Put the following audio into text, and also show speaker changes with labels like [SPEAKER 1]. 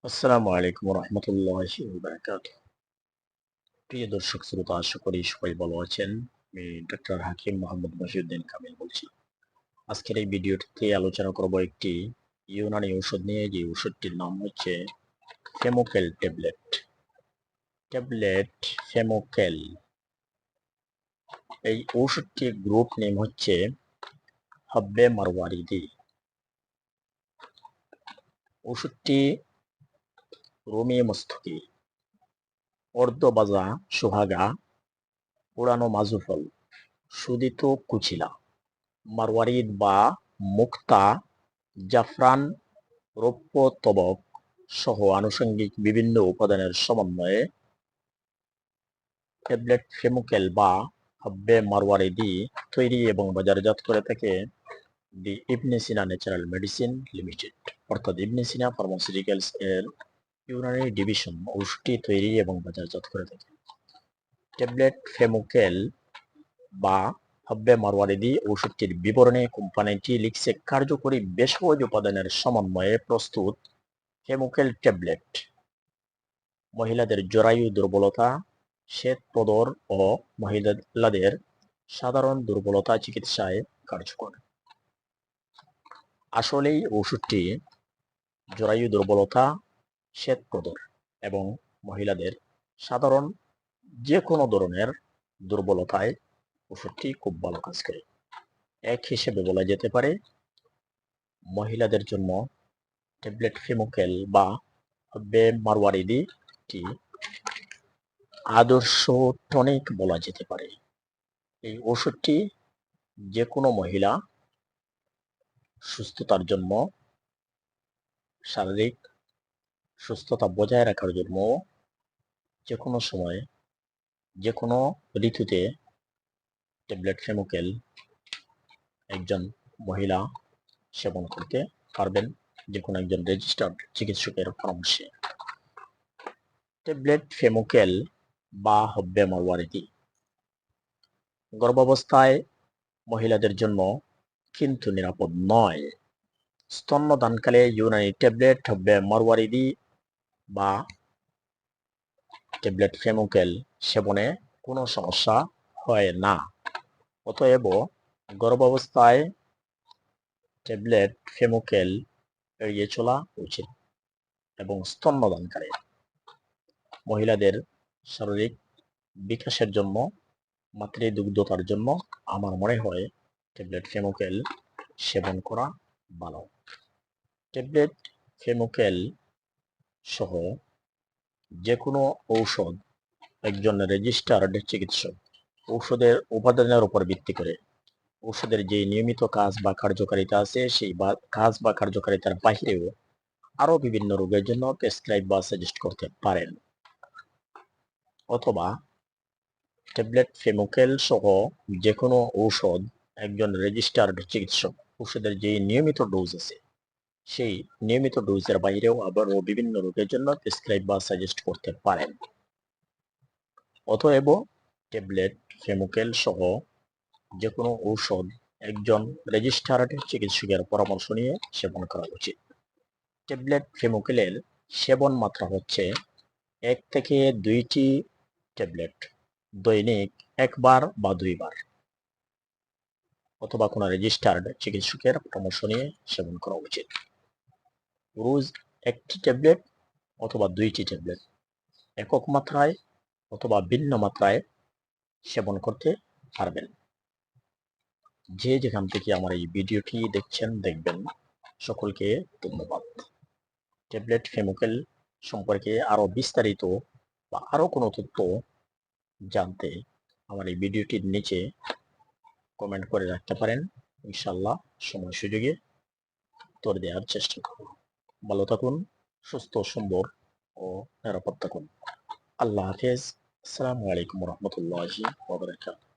[SPEAKER 1] আসসালামু আলাইকুম রহমতুল্লাহি ওয়া বারাকাতুহু। প্রিয় দর্শক শ্রোতা, আশা করি সবাই ভালো আছেন। আমি ডক্টর হাকিম মোহাম্মদ মহিউদ্দিন কামিল বলছি। আজকের এই ভিডিওটিতে আলোচনা করব একটি ইউনানি ঔষধ নিয়ে, যে ওষুধটির নাম হচ্ছে ফেমোকেল ট্যাবলেট। ট্যাবলেট ফেমোকেল, এই ঔষধটির গ্রুপ নেম হচ্ছে হাব্বে মারওয়ারিদি। ওষুধটি রুমি মস্তকি, অর্ধবাজা সোহাগা, পোড়ানো মাজুফল, সুদিত কুচিলা, মারওয়ারিদ বা মুক্তা, জাফরান, রৌপ্য তবক সহ আনুষঙ্গিক বিভিন্ন উপাদানের সমন্বয়ে ট্যাবলেট ফেমোকেল বা হাব্বে মারওয়ারিদি তৈরি এবং বাজারজাত করে থাকে দি ইবনে সিনা ন্যাচারাল মেডিসিন লিমিটেড, অর্থাৎ ইবনে সিনা ফার্মাসিউটিক্যালস এর ইউনানি ডিভিশন ঔষধটি তৈরি এবং বাজারজাত করে থাকে। ট্যাবলেট ফেমোকেল বা হাব্বে মারওয়ারিদি ওষুধটির বিবরণে কোম্পানিটি লিখছে, কার্যকরী ভেষজ উপাদানের সমন্বয়ে প্রস্তুত ফেমোকেল ট্যাবলেট মহিলাদের জরায়ু দুর্বলতা, শ্বেতপ্রদর ও মহিলাদের সাধারণ দুর্বলতা চিকিৎসায় কার্যকর। আসলেই ওষুধটি জরায়ু দুর্বলতা, শ্বেতপ্রদর এবং মহিলাদের সাধারণ যে কোনো ধরনের দুর্বলতায় ওষুধটি খুব ভালো কাজ করে। এক হিসেবে বলা যেতে পারে মহিলাদের জন্য ট্যাবলেট ফেমোকেল বা হাব্বে মারওয়ারিদি টি আদর্শ টনিক বলা যেতে পারে। এই ওষুধটি যে কোনো মহিলা সুস্থতার জন্য, শারীরিক সুস্থতা বজায় রাখার জন্য যে কোনো সময়, যে কোনো ঋতুতে ট্যাবলেট ফেমোকেল একজন মহিলা সেবন করতে পারবেন, যে কোনো একজন রেজিস্টার্ড চিকিৎসকের পরামর্শে। ট্যাবলেট ফেমোকেল বা হাব্বে মারওয়ারিদি গর্ভাবস্থায় মহিলাদের জন্য কিন্তু নিরাপদ নয়। স্তন্যদানকালে ইউনানি ট্যাবলেট হাব্বে মারওয়ারিদি বা ট্যাবলেট ফেমোকেল সেবনে কোনো সমস্যা হয় না। অতএব গর্ভাবস্থায় ট্যাবলেট ফেমোকেল এড়িয়ে চলা উচিত এবং স্তন্যদানকালে মহিলাদের শারীরিক বিকাশের জন্য, মাতৃদুগ্ধতার জন্য আমার মনে হয় ট্যাবলেট ফেমোকেল সেবন করা ভালো। ট্যাবলেট ফেমোকেল সহ যে কোনো ঔষধ একজন রেজিস্টার্ড চিকিৎসক ঔষধের উপাদানের উপর ভিত্তি করে ঔষধের যে নিয়মিত কাজ বা কার্যকারিতা আছে, সেই কাজ বা কার্যকারিতার বাহিরেও আরো বিভিন্ন রোগের জন্য প্রেসক্রাইব বা সাজেস্ট করতে পারেন। অথবা ট্যাবলেট ফেমোকেল সহ যে কোনো ঔষধ একজন রেজিস্টার্ড চিকিৎসক ঔষধের যে নিয়মিত ডোজ আছে, সেই নিয়মিত ডোজের বাইরেও আবারও বিভিন্ন রোগের জন্য প্রেসক্রাইব বা সাজেস্ট করতে পারেন। অতএব ট্যাবলেট ফেমোকেল সহ যে কোনো ঔষধ একজন রেজিস্টার্ড চিকিৎসকের পরামর্শ নিয়ে সেবন করা উচিত। ট্যাবলেট ফেমোকেলের সেবন মাত্রা হচ্ছে 1 থেকে 2টি ট্যাবলেট দৈনিক একবার বা 2বার, অথবা কোনো রেজিস্টার্ড চিকিৎসকের পরামর্শ নিয়ে সেবন করা উচিত। রোজ 1টি ট্যাবলেট অথবা 2টি ট্যাবলেট একক মাত্রায় অথবা ভিন্ন মাত্রায় সেবন করতে পারবেন। যে যেখান থেকে আমার এই ভিডিওটি দেখছেন দেখবেন, সকলকে ধন্যবাদ। ট্যাবলেট ফেমোকেল সম্পর্কে আরো বিস্তারিত বা আরো কোনো তথ্য জানতে আমার এই ভিডিওটির নিচে কমেন্ট করে রাখতে পারেন। ইনশাআল্লাহ সময় সুযোগে উত্তর দেওয়ার চেষ্টা করব। ভালো থাকুন, সুস্থ, সুন্দর ও নিরাপদ থাকুন। আল্লাহ হাফেজ। আসসালামু আলাইকুম রহমতুল্লাহি ওয়া বারাকাতুহু।